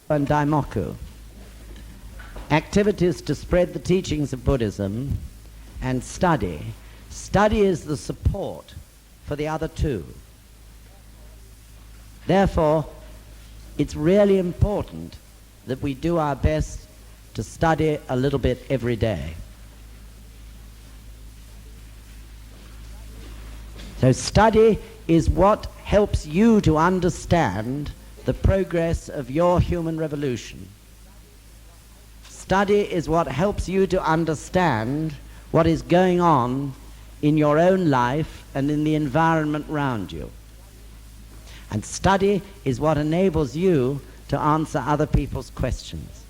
and daimoku, activities to spread the teachings of Buddhism, and study. Study is the support for the other two. Therefore, it's really important that we do our best to study a little bit every day. So study is what helps you to understand the progress of your human revolution. Study is what helps you to understand what is going on in your own life and in the environment around you. And study is what enables you to answer other people's questions.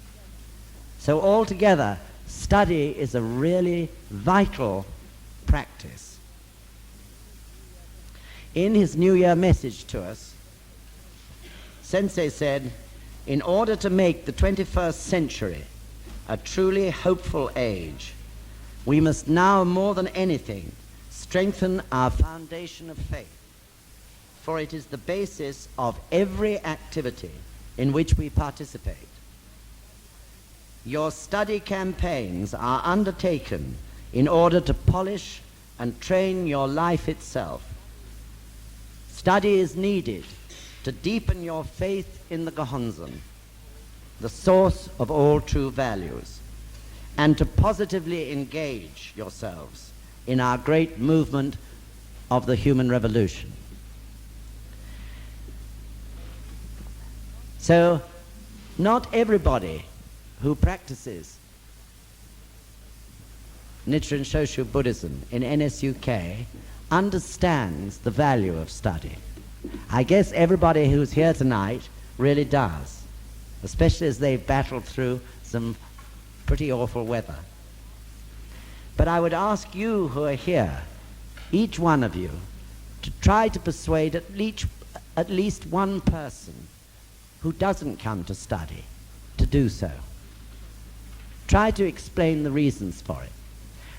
So altogether, study is a really vital practice. In his New Year message to us, Sensei said, in order to make the 21st century a truly hopeful age, we must now more than anything strengthen our foundation of faith, for it is the basis of every activity in which we participate. Your study campaigns are undertaken in order to polish and train your life itself. Study is needed to deepen your faith in the Gohonzon, the source of all true values, and to positively engage yourselves in our great movement of the human revolution. So, not everybody who practices Nichiren Shoshu Buddhism in NSUK understands the value of study. I guess everybody who's here tonight really does, especially as they've battled through some pretty awful weather. But I would ask you who are here, each one of you, to try to persuade at least one person who doesn't come to study to do so. Try to explain the reasons for it.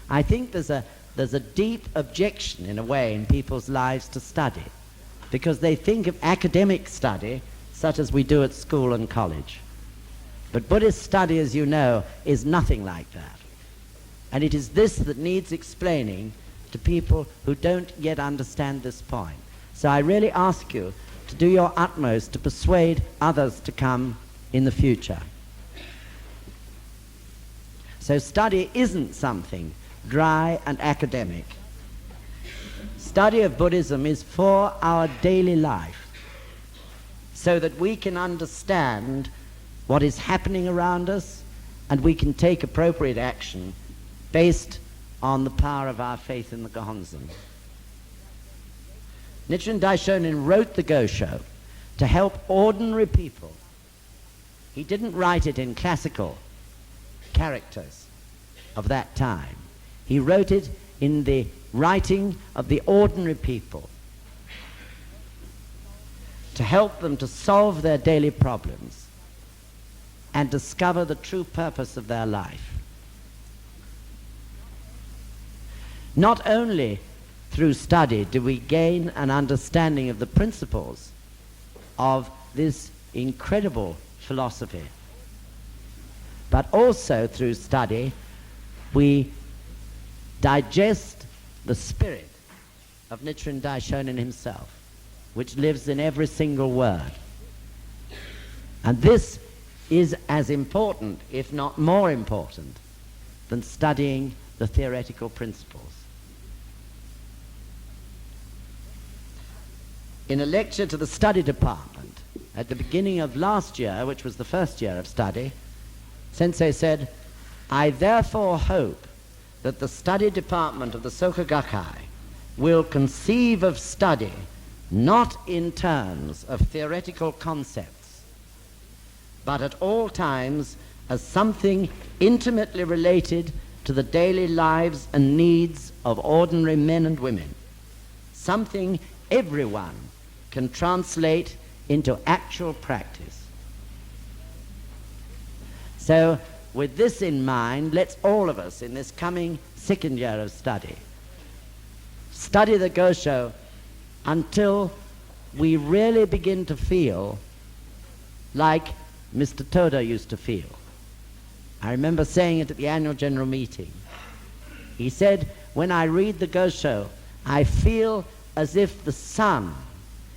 I think there's a deep objection, in a way, in people's lives to study, because they think of academic study such as we do at school and college. But Buddhist study, as you know, is nothing like that. And it is this that needs explaining to people who don't yet understand this point. So I really ask you to do your utmost to persuade others to come in the future. So study isn't something dry and academic. Study of Buddhism is for our daily life, so that we can understand what is happening around us and we can take appropriate action based on the power of our faith in the Gohonzon. Nichiren Daishonin wrote the gosho to help ordinary people. He didn't write it in classical characters of that time. He wrote it in the writing of the ordinary people to help them to solve their daily problems and discover the true purpose of their life. Not only through study do we gain an understanding of the principles of this incredible philosophy, but also through study we digest the spirit of Nichiren Daishonin himself, which lives in every single word. And this is as important, if not more important, than studying the theoretical principles. In a lecture to the study department at the beginning of last year, which was the first year of study, Sensei said, "I therefore hope that the study department of the Soka Gakkai will conceive of study not in terms of theoretical concepts, but at all times as something intimately related to the daily lives and needs of ordinary men and women, something everyone can translate into actual practice." So, with this in mind, let's all of us in this coming second year of study the gosho until we really begin to feel like Mr. Toda used to feel. I remember saying it at the annual general meeting. He said, when I read the gosho, I feel as if the sun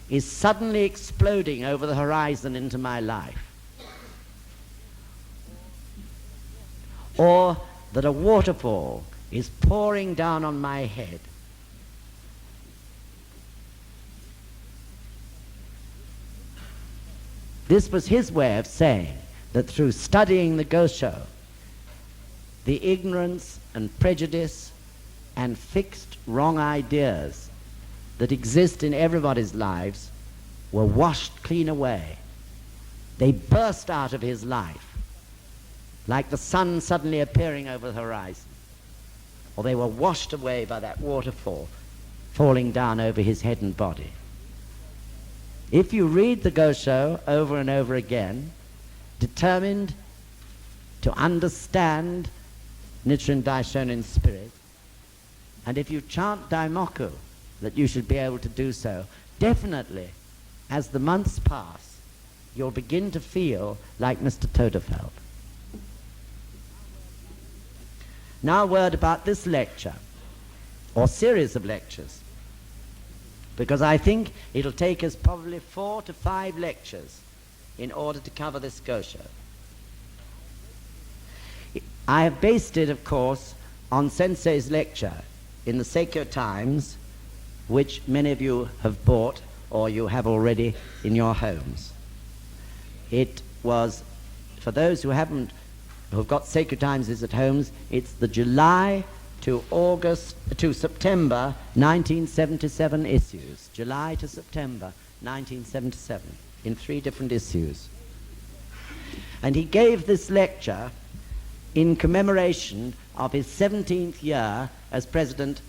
is suddenly exploding over the horizon into my life. Or that a waterfall is pouring down on my head. This was his way of saying that through studying the gosho, the ignorance and prejudice and fixed wrong ideas that exist in everybody's lives were washed clean away. They burst out of his life like the sun suddenly appearing over the horizon, or they were washed away by that waterfall falling down over his head and body. If you read the gosho over and over again, determined to understand Nichiren Daishonin spirit, and if you chant Daimoku, that you should be able to do so, definitely, as the months pass, you'll begin to feel like Mr. Toda felt. Now a word about this lecture, or series of lectures, because I think it'll take us probably 4 to 5 lectures in order to cover this gosho. I have based it, of course, on Sensei's lecture in the Seikyo Times, which many of you have bought or you have already in your homes. It was, for those who've got Seikyo Times at homes, it's the July to September 1977 issues. July to September 1977, in 3 different issues. And he gave this lecture in commemoration of his 17th year as president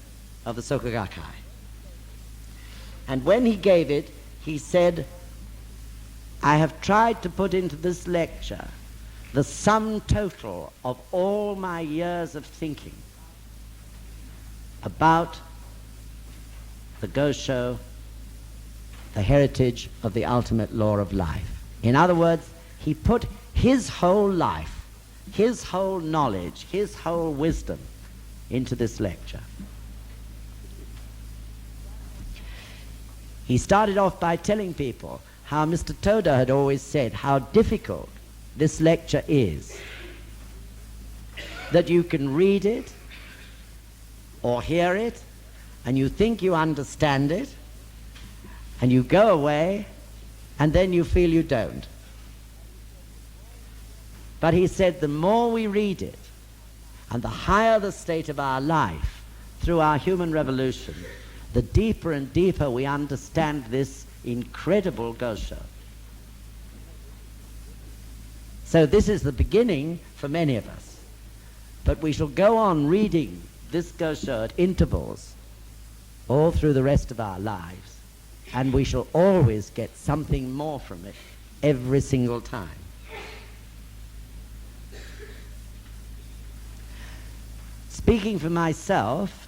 of the Soka Gakkai. And when he gave it, he said, I have tried to put into this lecture the sum total of all my years of thinking about the gosho, the heritage of the ultimate law of life. In other words, he put his whole life, his whole knowledge, his whole wisdom into this lecture. He started off by telling people how Mr. Toda had always said how difficult this lecture is, that you can read it or hear it and you think you understand it and you go away and then you feel you don't. But he said the more we read it and the higher the state of our life through our human revolution, the deeper and deeper we understand this incredible gosho. So this is the beginning for many of us. But we shall go on reading this gosho at intervals all through the rest of our lives, and we shall always get something more from it every single time. Speaking for myself,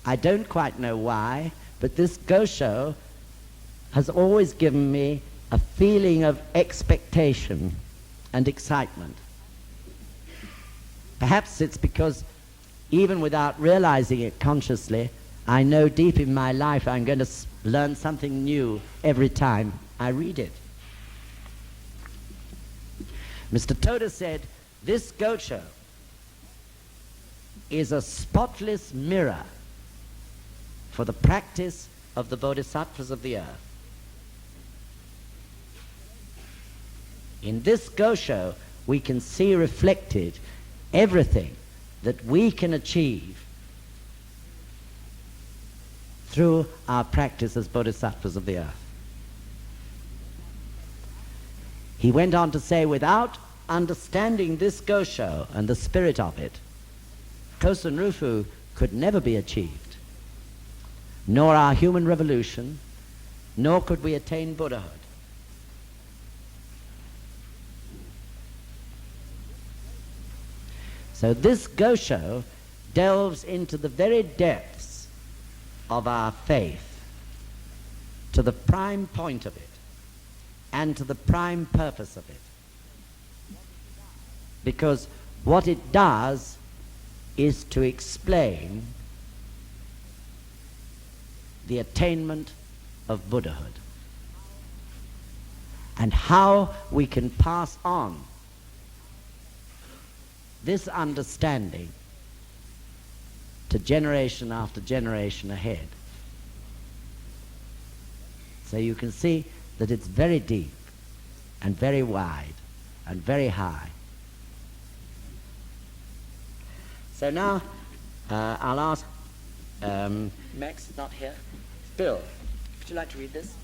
I don't quite know why, but this gosho has always given me a feeling of expectation and excitement. Perhaps it's because even without realizing it consciously, I know deep in my life I'm going to learn something new every time I read it. Mr. Toda said, this gosho is a spotless mirror for the practice of the bodhisattvas of the earth. In this gosho, we can see reflected everything that we can achieve through our practice as bodhisattvas of the earth. He went on to say, without understanding this gosho and the spirit of it, Kosen Rufu could never be achieved, nor our human revolution, nor could we attain Buddhahood. So this gosho delves into the very depths of our faith, to the prime point of it, and to the prime purpose of it. because what it does is to explain the attainment of Buddhahood and how we can pass on this understanding to generation after generation ahead. So you can see that it's very deep and very wide and very high. So now I'll ask Max is not here. Bill, would you like to read this?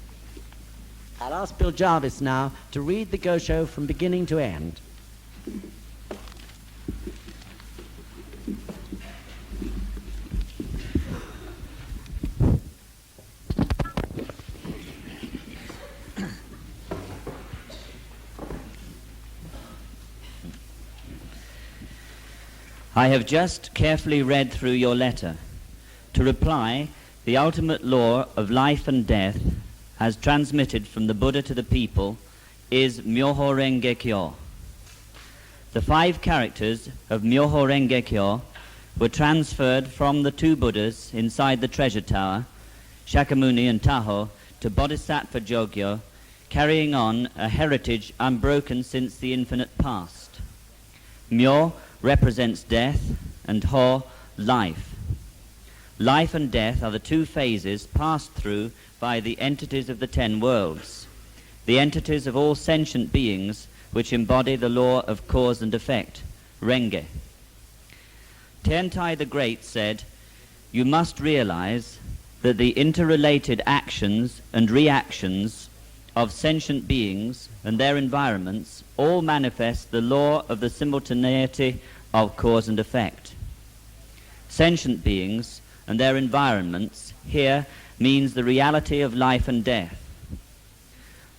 I'll ask Bill Jarvis now to read the gosho from beginning to end. I have just carefully read through your letter. To reply, the ultimate law of life and death, as transmitted from the Buddha to the people, is Myoho Renge Kyo. The 5 characters of Myoho Renge Kyo were transferred from the 2 Buddhas inside the treasure tower, Shakyamuni and Taho, to Bodhisattva Jogyo, carrying on a heritage unbroken since the infinite past. Myo represents death and Ho, life. Life and death are the 2 phases passed through by the entities of the 10 worlds, the entities of all sentient beings which embody the law of cause and effect, Renge. Tiantai the Great said, "You must realize that the interrelated actions and reactions of sentient beings and their environments all manifest the law of the simultaneity of cause and effect. Sentient beings and their environments here means the reality of life and death.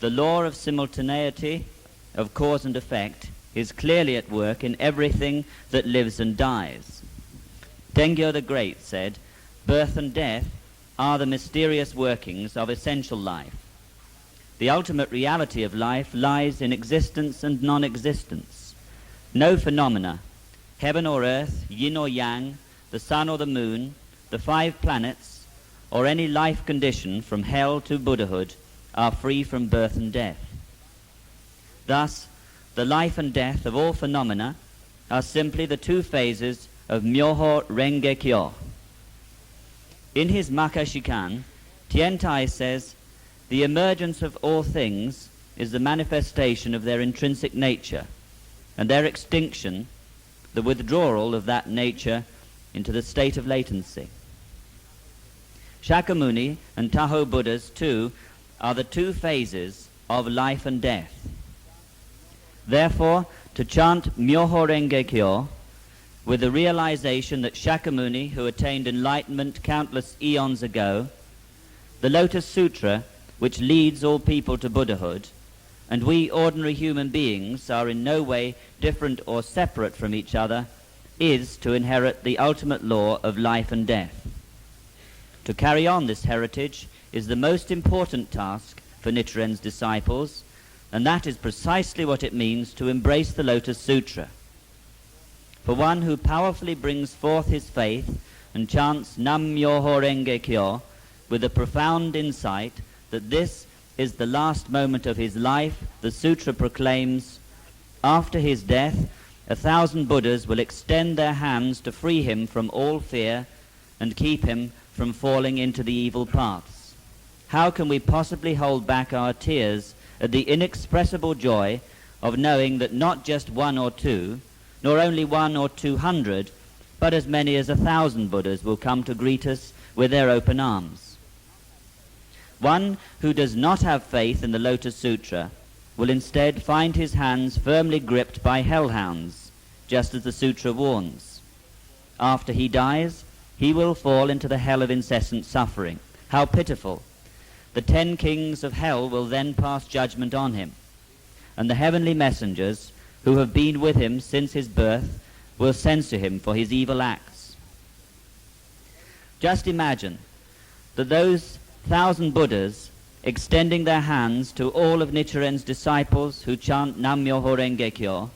The law of simultaneity of cause and effect is clearly at work in everything that lives and dies. Dengyo the Great said, birth and death are the mysterious workings of essential life. The ultimate reality of life lies in existence and non-existence. No phenomena, heaven or earth, yin or yang, the sun or the moon, the 5 planets, or any life condition from hell to Buddhahood are free from birth and death. Thus, the life and death of all phenomena are simply the 2 phases of Myoho Renge Kyo. In his Makashikan, Tiantai says, the emergence of all things is the manifestation of their intrinsic nature, and their extinction the withdrawal of that nature into the state of latency. Shakyamuni and Taho Buddhas, too, are the 2 phases of life and death. Therefore, to chant Myoho Renge Kyo with the realization that Shakyamuni, who attained enlightenment countless eons ago, the Lotus Sutra, which leads all people to Buddhahood, and we ordinary human beings are in no way different or separate from each other, is to inherit the ultimate law of life and death. To carry on this heritage is the most important task for Nichiren's disciples, and that is precisely what it means to embrace the Lotus Sutra. For one who powerfully brings forth his faith and chants Nam Myoho Renge Kyo with a profound insight that this is the last moment of his life, the Sutra proclaims, after his death, 1,000 Buddhas will extend their hands to free him from all fear and keep him from falling into the evil paths. How can we possibly hold back our tears at the inexpressible joy of knowing that not just 1 or 2, nor only 1 or 200, but as many as 1,000 Buddhas will come to greet us with their open arms? One who does not have faith in the Lotus Sutra will instead find his hands firmly gripped by hellhounds, just as the Sutra warns. After he dies, he will fall into the hell of incessant suffering. How pitiful! The 10 kings of hell will then pass judgment on him, and the heavenly messengers, who have been with him since his birth, will censure him for his evil acts. Just imagine that those 1,000 Buddhas, extending their hands to all of Nichiren's disciples who chant Nam Myoho Renge Kyo,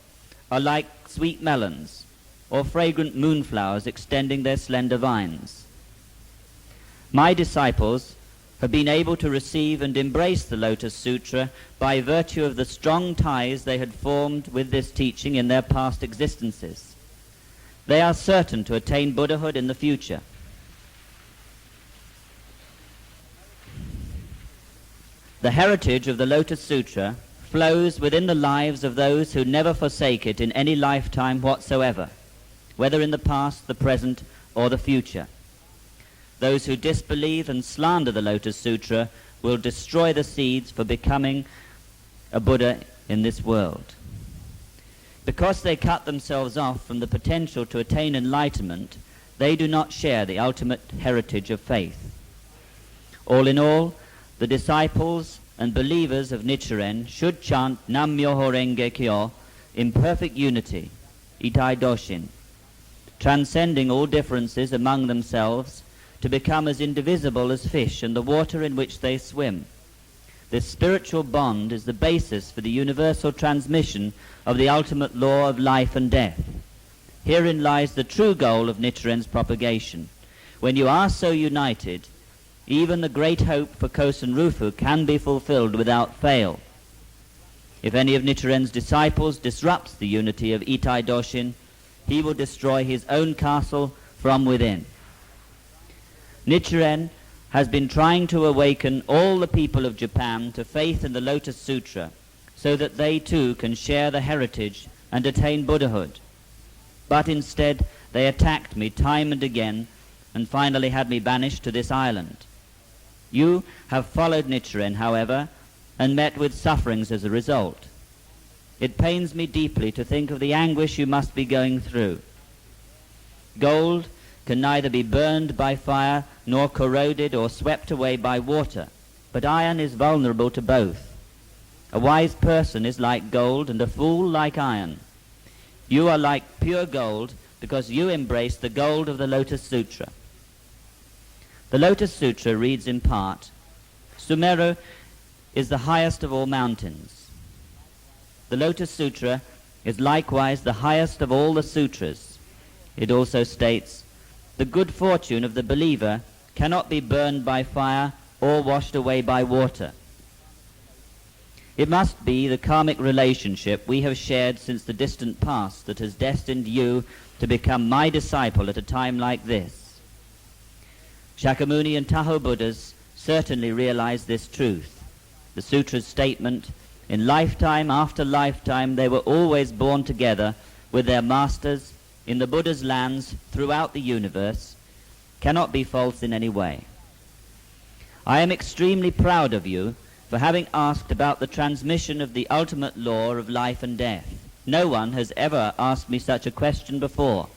are like sweet melons or fragrant moonflowers extending their slender vines. My disciples have been able to receive and embrace the Lotus Sutra by virtue of the strong ties they had formed with this teaching in their past existences. They are certain to attain Buddhahood in the future. The heritage of the Lotus Sutra flows within the lives of those who never forsake it in any lifetime whatsoever, whether in the past, the present, or the future. Those who disbelieve and slander the Lotus Sutra will destroy the seeds for becoming a Buddha in this world. Because they cut themselves off from the potential to attain enlightenment, they do not share the ultimate heritage of faith. All in all, the disciples and believers of Nichiren should chant Nam-myoho Renge Kyo in perfect unity, Daishonin, transcending all differences among themselves to become as indivisible as fish and the water in which they swim. This spiritual bond is the basis for the universal transmission of the ultimate law of life and death. Herein lies the true goal of Nichiren's propagation. When you are so united, even the great hope for Kosen Rufu can be fulfilled without fail. If any of Nichiren's disciples disrupts the unity of Itai Doshin, he will destroy his own castle from within. Nichiren has been trying to awaken all the people of Japan to faith in the Lotus Sutra so that they too can share the heritage and attain Buddhahood. But instead they attacked me time and again and finally had me banished to this island. You have followed Nichiren, however, and met with sufferings as a result. It pains me deeply to think of the anguish you must be going through. Gold can neither be burned by fire nor corroded or swept away by water, but iron is vulnerable to both. A wise person is like gold and a fool like iron. You are like pure gold because you embrace the gold of the Lotus Sutra. The Lotus Sutra reads in part, Sumeru is the highest of all mountains. The Lotus Sutra is likewise the highest of all the sutras. It also states, the good fortune of the believer cannot be burned by fire or washed away by water. It must be the karmic relationship we have shared since the distant past that has destined you to become my disciple at a time like this. Shakyamuni and Taho Buddhas certainly realized this truth. The Sutra's statement, in lifetime after lifetime they were always born together with their masters in the Buddha's lands throughout the universe, cannot be false in any way. I am extremely proud of you for having asked about the transmission of the ultimate law of life and death. No one has ever asked me such a question before.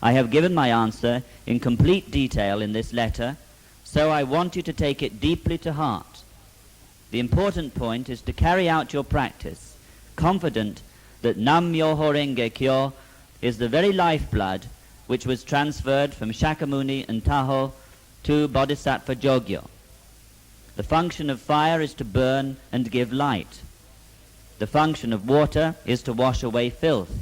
I have given my answer in complete detail in this letter, so I want you to take it deeply to heart. The important point is to carry out your practice, confident that Nam-myoho Renge Kyo is the very lifeblood which was transferred from Shakyamuni and Taho to Bodhisattva Jogyo. The function of fire is to burn and give light. The function of water is to wash away filth.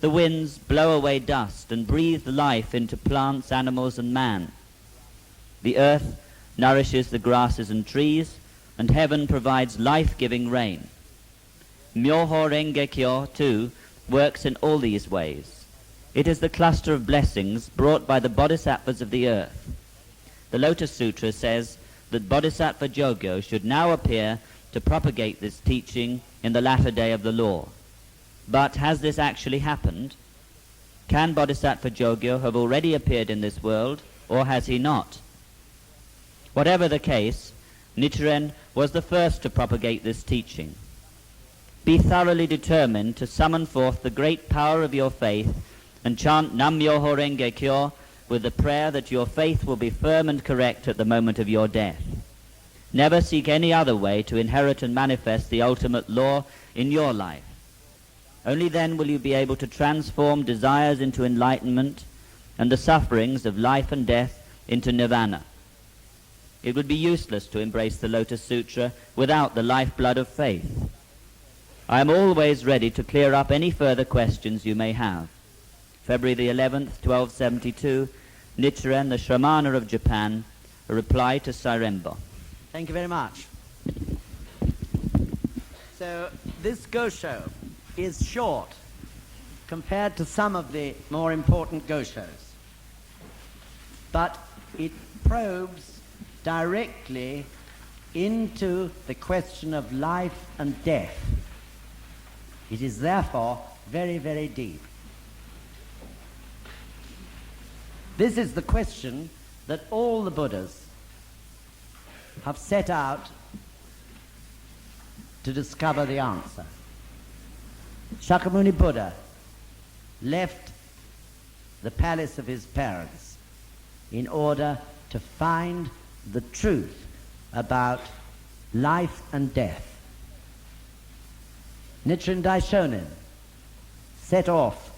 The winds blow away dust and breathe life into plants, animals, and man. The earth nourishes the grasses and trees, and heaven provides life-giving rain. Myoho Renge Kyo, too, works in all these ways. It is the cluster of blessings brought by the bodhisattvas of the earth. The Lotus Sutra says that Bodhisattva Jogyo should now appear to propagate this teaching in the latter day of the law. But has this actually happened? Can Bodhisattva Jogyo have already appeared in this world, or has he not? Whatever the case, Nichiren was the first to propagate this teaching. Be thoroughly determined to summon forth the great power of your faith and chant Nam-myoho Renge Kyo with the prayer that your faith will be firm and correct at the moment of your death. Never seek any other way to inherit and manifest the ultimate law in your life. Only then will you be able to transform desires into enlightenment and the sufferings of life and death into nirvana. It would be useless to embrace the Lotus Sutra without the lifeblood of faith. I am always ready to clear up any further questions you may have. February the 11th, 1272, Nichiren, the Shramana of Japan, a reply to Sairembo. Thank you very much. So this gosho is short compared to some of the more important goshos, but it probes directly into the question of life and death. It is therefore very, very deep. This is the question that all the Buddhas have set out to discover the answer. Shakyamuni Buddha left the palace of his parents in order to find the truth about life and death. Nichiren Daishonin set off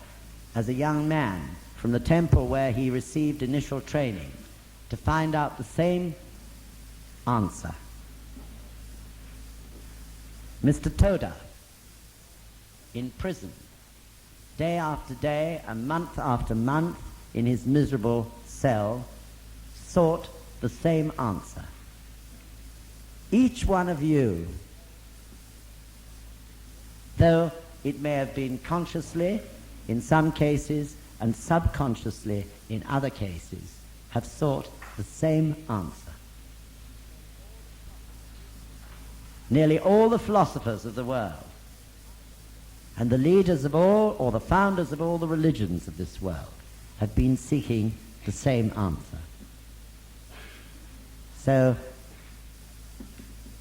as a young man from the temple where he received initial training to find out the same answer. Mr. Toda, in prison, day after day and month after month in his miserable cell, sought the same answer. Each one of you, though it may have been consciously in some cases and subconsciously in other cases, have sought the same answer. Nearly all the philosophers of the world and the leaders of all, or the founders of all the religions of this world, have been seeking the same answer. So,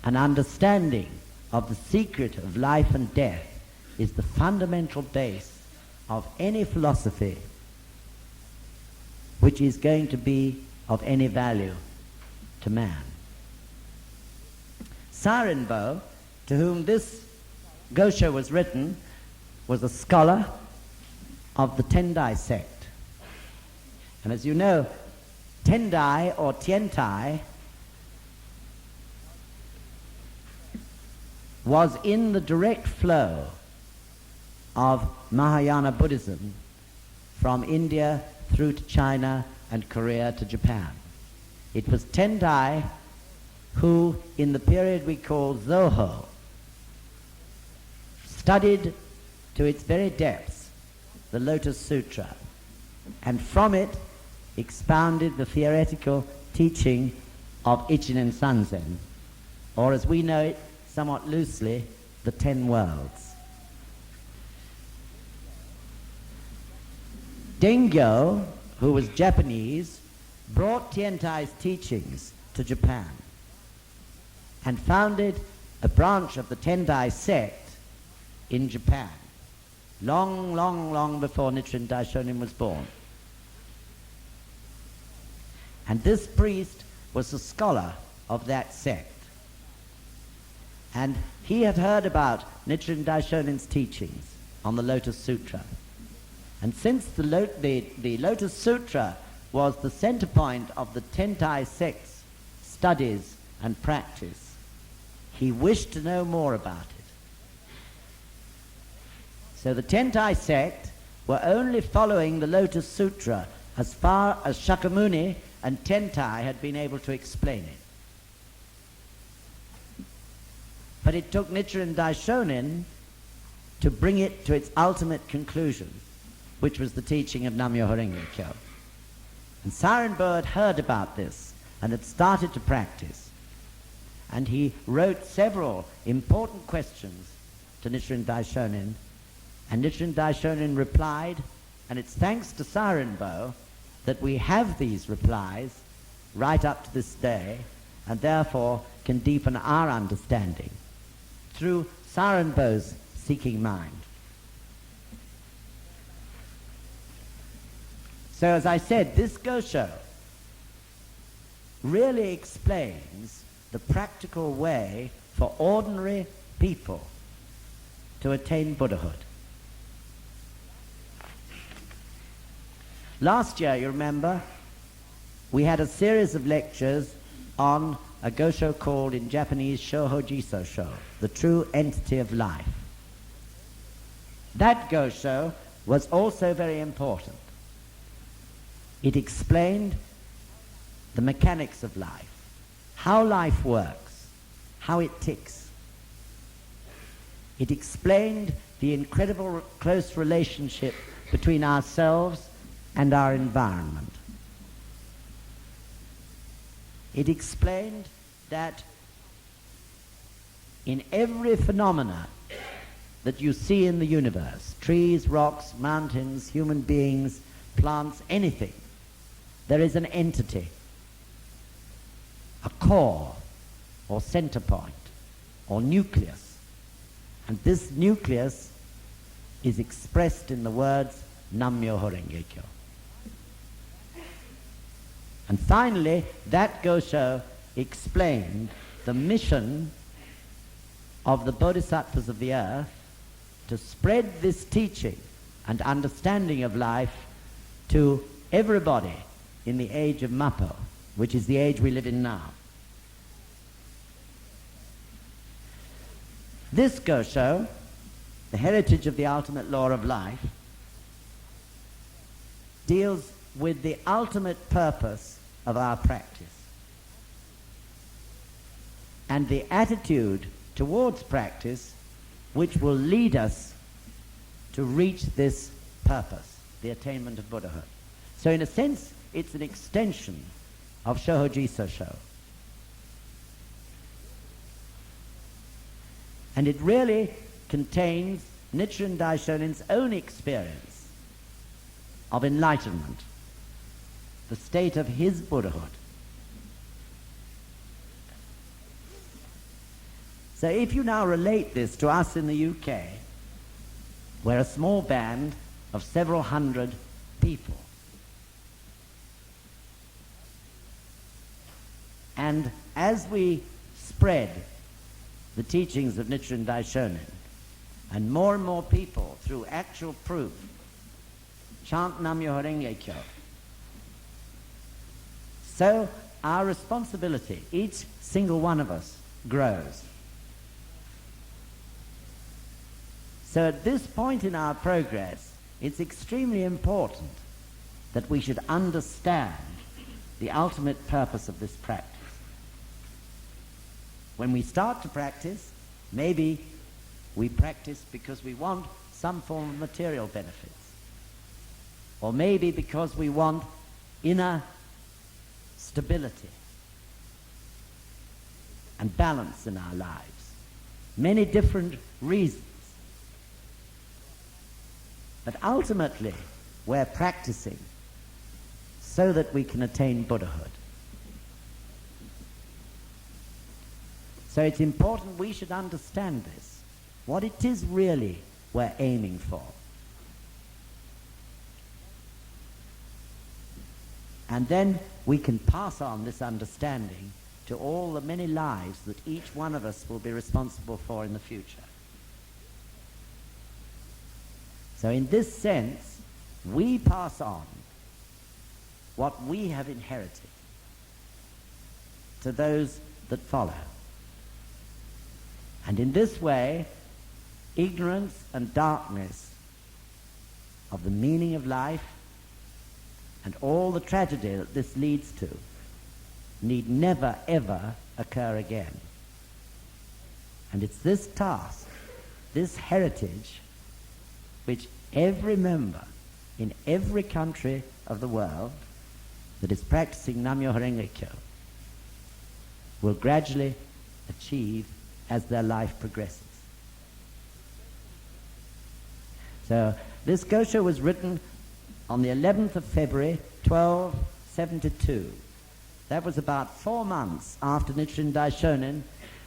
an understanding of the secret of life and death is the fundamental base of any philosophy which is going to be of any value to man. Sarenbo, to whom this gosho was written, was a scholar of the Tendai sect. And as you know, Tendai or Tiantai was in the direct flow of Mahayana Buddhism from India through to China and Korea to Japan. It was Tendai who, in the period we call Zoho, studied to its very depths the Lotus Sutra, and from it expounded the theoretical teaching of Ichinen Sanzen, or as we know it somewhat loosely, the 10 worlds. Dengyo, who was Japanese, brought Tiantai's teachings to Japan and founded a branch of the Tendai sect in Japan, long, long, long before Nichiren Daishonin was born. And this priest was a scholar of that sect. And he had heard about Nichiren Daishonin's teachings on the Lotus Sutra. And since the Lotus Sutra was the center point of the Tendai sect's studies and practice, he wished to know more about it. So the Tendai sect were only following the Lotus Sutra as far as Shakyamuni and Tentai had been able to explain it. But it took Nichiren Daishonin to bring it to its ultimate conclusion, which was the teaching of Nam-myoho Renge Kyo. And Sarenbo had heard about this and had started to practice. And he wrote several important questions to Nichiren Daishonin, and Nichiren Daishonin replied, and it's thanks to Sarenbo that we have these replies right up to this day, and therefore can deepen our understanding through Sarenbo's seeking mind. So as I said, this gosho really explains the practical way for ordinary people to attain Buddhahood. Last year, you remember, we had a series of lectures on a gosho called in Japanese SHOJI, the true entity of life. That gosho was also very important. It explained the mechanics of life, how life works, how it ticks. It explained the incredible close relationship between ourselves and our environment. It explained that in every phenomena that you see in the universe, trees, rocks, mountains, human beings, plants, anything, there is an entity, a core or center point or nucleus. And this nucleus is expressed in the words Nam-myoho Renge Kyo. And finally, that gosho explained the mission of the bodhisattvas of the earth to spread this teaching and understanding of life to everybody in the age of Mappo, which is the age we live in now. This gosho, the heritage of the ultimate law of life, deals with the ultimate purpose of our practice and the attitude towards practice which will lead us to reach this purpose, the attainment of Buddhahood. So in a sense, it's an extension of SHOJI Sosho. And it really contains Nichiren Daishonin's own experience of enlightenment, the state of his Buddhahood. So if you now relate this to us in the UK, we're a small band of several hundred people. And as we spread the teachings of Nichiren Daishonin, and more people, through actual proof, chant Nam-myoho Renge Kyo, so our responsibility, each single one of us, grows. So at this point in our progress, it's extremely important that we should understand the ultimate purpose of this practice. When we start to practice, maybe we practice because we want some form of material benefits, or maybe because we want inner stability and balance in our lives. Many different reasons. But ultimately, we're practicing so that we can attain Buddhahood. So it's important we should understand this, what it is really we're aiming for. And then we can pass on this understanding to all the many lives that each one of us will be responsible for in the future. So in this sense, we pass on what we have inherited to those that follow. And in this way, ignorance and darkness of the meaning of life and all the tragedy that this leads to need never, ever occur again. And it's this task, this heritage, which every member in every country of the world that is practicing Nam-myoho Renge Kyo will gradually achieve as their life progresses. So this gosho was written on the 11th of February, 1272. That was about 4 months after Nichiren Daishonin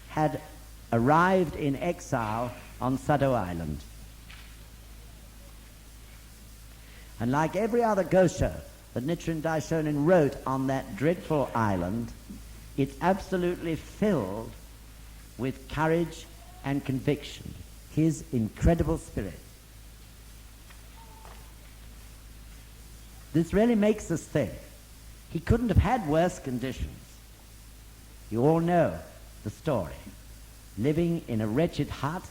had arrived in exile on Sado Island. And like every other gosho that Nichiren Daishonin wrote on that dreadful island, it's absolutely filled with courage and conviction, his incredible spirit. This really makes us think. He couldn't have had worse conditions. You all know the story. Living in a wretched hut,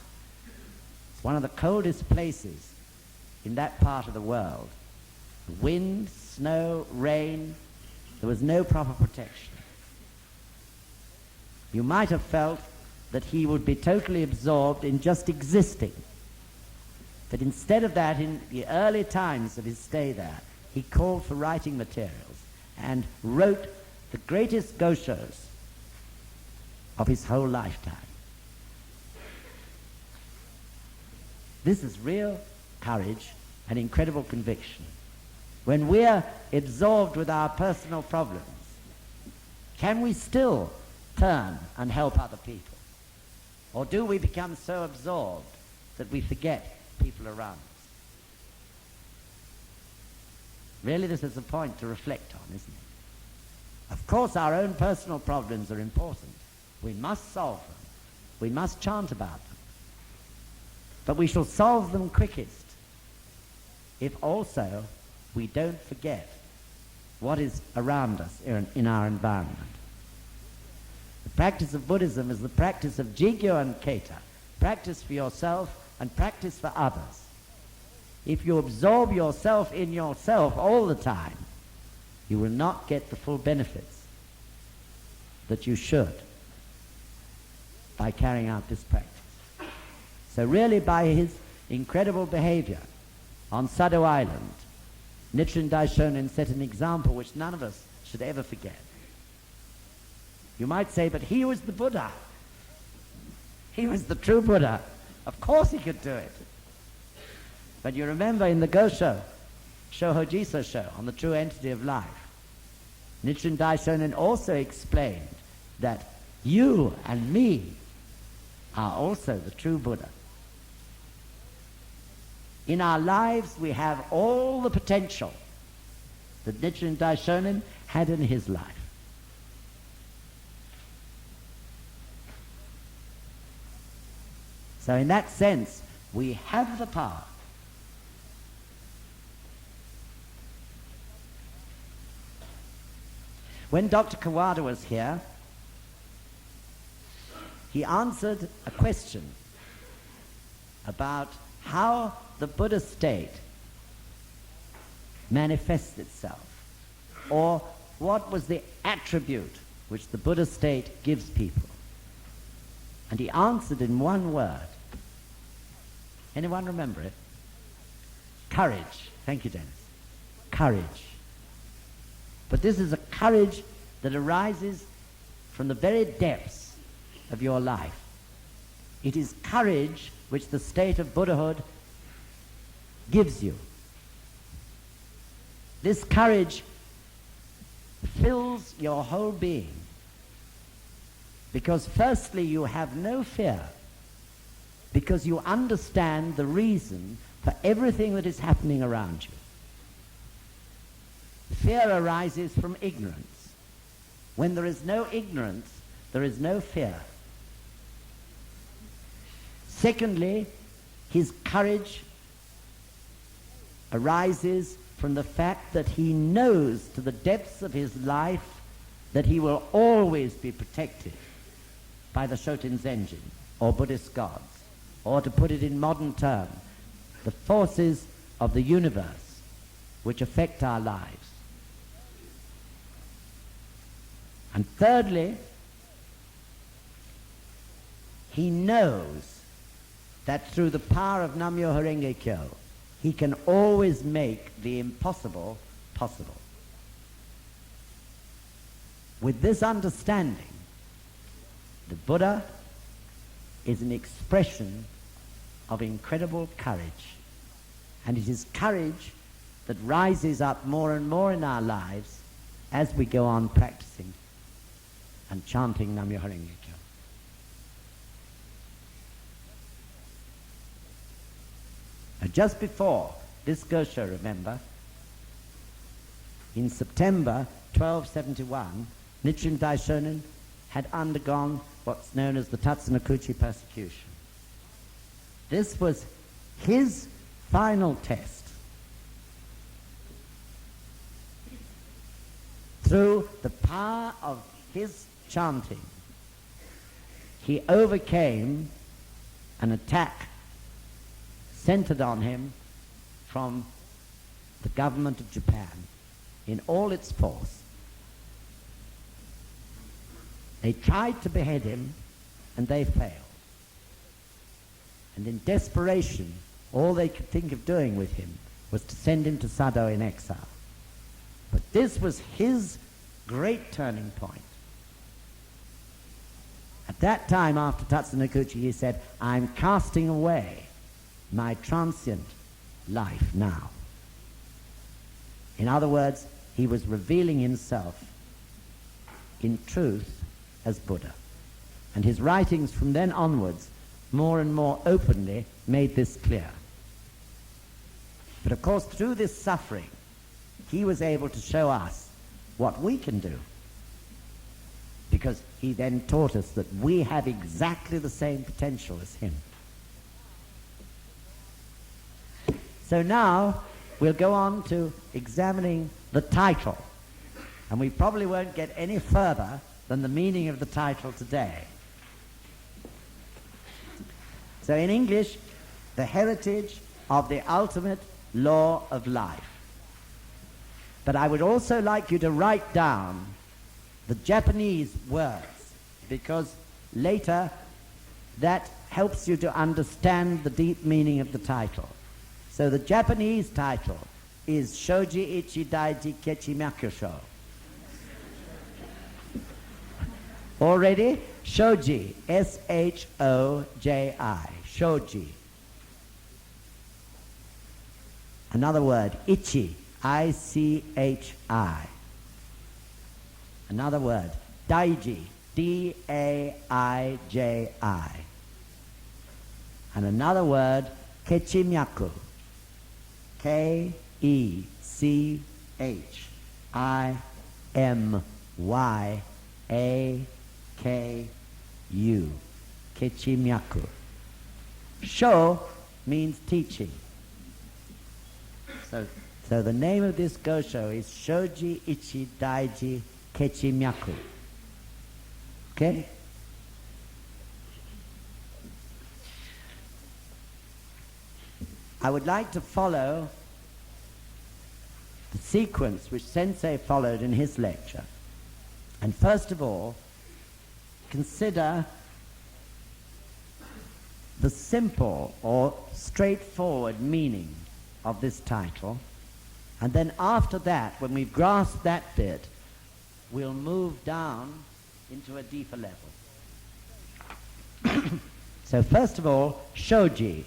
one of the coldest places in that part of the world. Wind, snow, rain, there was no proper protection. You might have felt that he would be totally absorbed in just existing. But instead of that, in the early times of his stay there, he called for writing materials and wrote the greatest goshos of his whole lifetime. This is real courage and incredible conviction. When we're absorbed with our personal problems, can we still turn and help other people? Or do we become so absorbed that we forget people around us? Really, this is a point to reflect on, isn't it? Of course, our own personal problems are important. We must solve them. We must chant about them. But we shall solve them quickest if also we don't forget what is around us in our environment. The practice of Buddhism is the practice of jigyo and keta, practice for yourself and practice for others. If you absorb yourself in yourself all the time, you will not get the full benefits that you should by carrying out this practice. So really, by his incredible behavior on Sado Island, Nichiren Daishonin set an example which none of us should ever forget. You might say, but he was the Buddha. He was the true Buddha. Of course he could do it. But you remember in the gosho, SHOJI Sho, on the true entity of life, Nichiren Daishonin also explained that you and me are also the true Buddha. In our lives, we have all the potential that Nichiren Daishonin had in his life. So in that sense, we have the power. When Dr. Kawada was here, he answered a question about how the Buddha state manifests itself, or what was the attribute which the Buddha state gives people. And he answered in one word. Anyone remember it? Courage. Thank you, Dennis. Courage. But this is a courage that arises from the very depths of your life. It is courage which the state of Buddhahood gives you. This courage fills your whole being. Because firstly, you have no fear, because you understand the reason for everything that is happening around you. Fear arises from ignorance. When there is no ignorance, there is no fear. Secondly, his courage arises from the fact that he knows to the depths of his life that he will always be protected by the Shoten Zenjin, or Buddhist gods, or to put it in modern terms, the forces of the universe which affect our lives. And thirdly, he knows that through the power of Nam-myoho Renge Kyo, he can always make the impossible possible. With this understanding, the Buddha is an expression of incredible courage. And it is courage that rises up more and more in our lives as we go on practicing and chanting Nam-myoho Renge Kyo. Just before this gosho, remember, in September 1271, Nichiren Daishonin had undergone what's known as the Tatsunoko Chi Persecution. This was his final test. Through the power of his chanting, he overcame an attack centered on him from the government of Japan in all its force. They tried to behead him, and they failed. And in desperation, all they could think of doing with him was to send him to Sado in exile. But this was his great turning point. At that time, after Tatsunoko Chi, he said, I'm casting away my transient life now. In other words, he was revealing himself in truth as Buddha. And his writings from then onwards more and more openly made this clear. But of course, through this suffering, he was able to show us what we can do. Because he then taught us that we have exactly the same potential as him. So now we'll go on to examining the title. And we probably won't get any further than the meaning of the title today. So in English, the heritage of the ultimate law of life. But I would also like you to write down the Japanese words, because later that helps you to understand the deep meaning of the title. So the Japanese title is SHOJI ICHI DAIJI KECHIMYAKU. Already? SHOJI, S-H-O-J-I, SHOJI. Another word, ICHI, I-C-H-I. Another word, DAIJI, D-A-I-J-I. And another word, KECHIMYAKU, K-E-C-H-I-M-Y-A-K-U, KECHIMYAKU. Sho means teaching. So the name of this gosho is SHOJI ICHI DAIJI KECHIMYAKU. Okay? I would like to follow the sequence which Sensei followed in his lecture. And first of all, consider the simple or straightforward meaning of this title. And then after that, when we've grasped that bit, we'll move down into a deeper level. So first of all, SHOJI.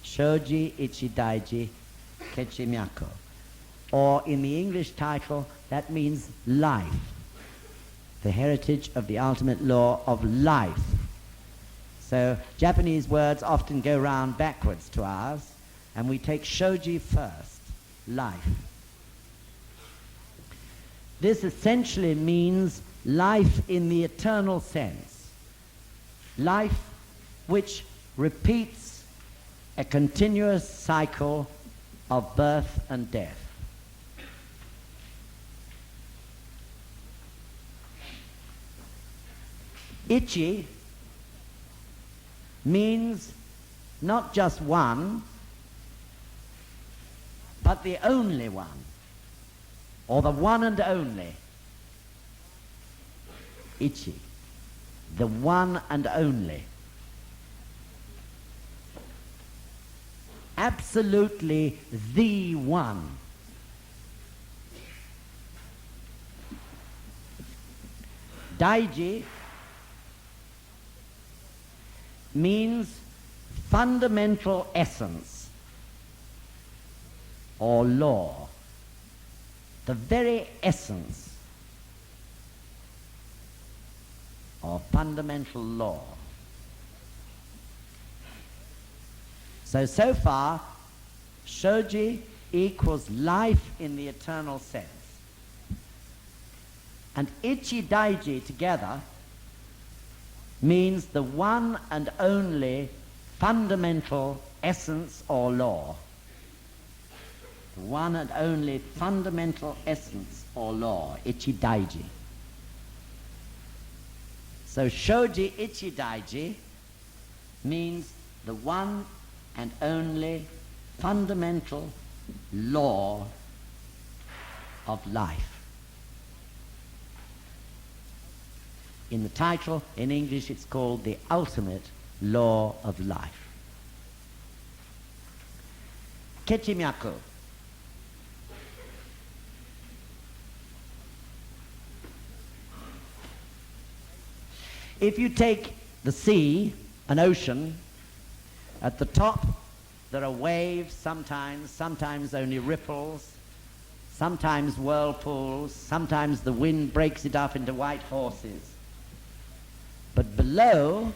SHOJI ICHI DAIJI KECHIMYAKU. Or in the English title, that means life. The heritage of the ultimate law of life. So Japanese words often go round backwards to ours, and we take SHOJI first, life. This essentially means life in the eternal sense. Life which repeats a continuous cycle of birth and death. Ichi means not just one, but the only one, or the one and only. Ichi, the one and only. Absolutely the one. Daiji means fundamental essence or law, the very essence or fundamental law. So far, SHOJI equals life in the eternal sense. And Ichi Daiji together means the one and only fundamental essence or law. The one and only fundamental essence or law, Ichi Daiji. So SHOJI Ichi Daiji means the one and only fundamental law of life. In the title, in English, it's called The Ultimate Law of Life. KECHIMYAKU. If you take the sea, an ocean, at the top there are waves sometimes only ripples, sometimes whirlpools, sometimes the wind breaks it up into white horses. But below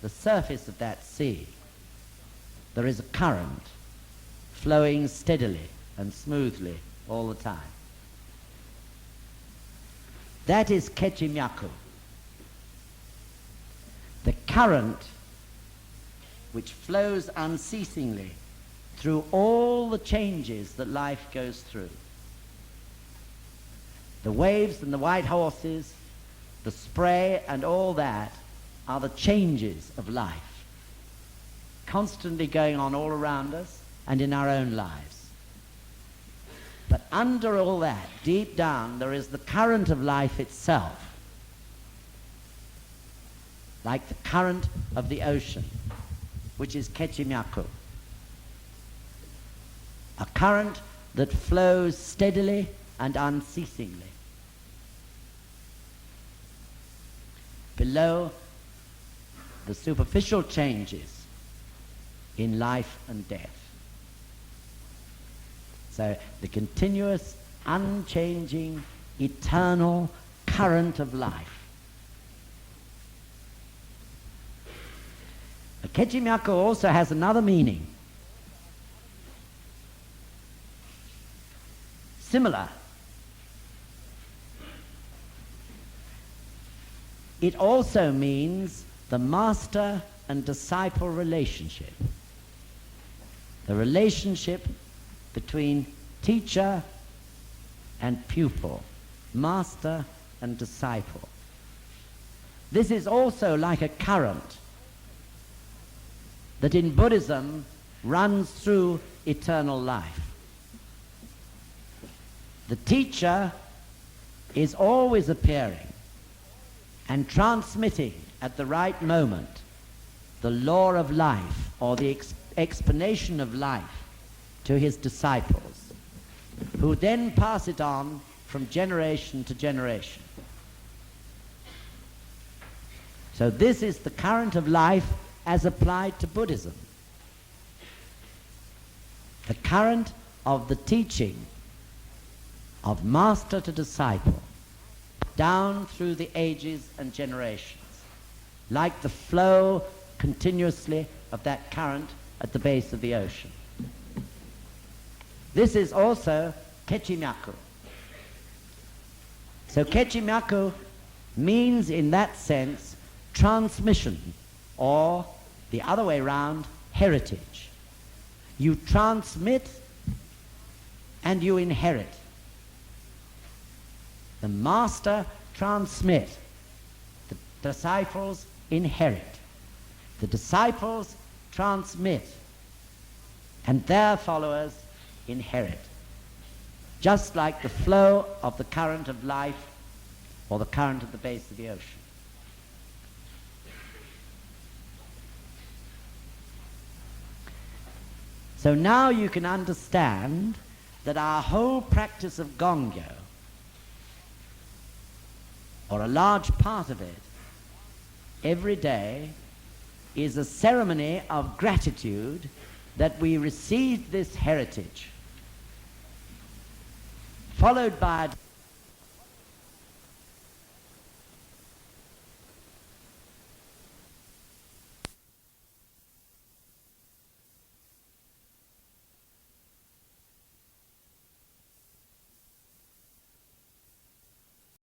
the surface of that sea, there is a current flowing steadily and smoothly all the time. That is KECHIMYAKU. The current which flows unceasingly through all the changes that life goes through. The waves and the white horses, the spray and all that are the changes of life, constantly going on all around us and in our own lives. But under all that, deep down, there is the current of life itself, like the current of the ocean, which is KECHIMYAKU. A current that flows steadily and unceasingly. Below the superficial changes in life and death. So the continuous, unchanging, eternal current of life. KECHIMYAKU also has another meaning. Similar. It also means the master and disciple relationship. The relationship between teacher and pupil, master and disciple. This is also like a current that in Buddhism runs through eternal life. The teacher is always appearing and transmitting at the right moment the law of life or the explanation of life to his disciples, who then pass it on from generation to generation. So this is the current of life as applied to Buddhism. The current of the teaching of master to disciple down through the ages and generations, like the flow continuously of that current at the base of the ocean. This is also KECHIMYAKU. So KECHIMYAKU means in that sense transmission, or the other way round, heritage. You transmit and you inherit. The master transmit, the disciples inherit. The disciples transmit, and their followers inherit. Just like the flow of the current of life or the current at the base of the ocean. So now you can understand that our whole practice of Gongyo, or a large part of it, every day, is a ceremony of gratitude that we received this heritage, followed by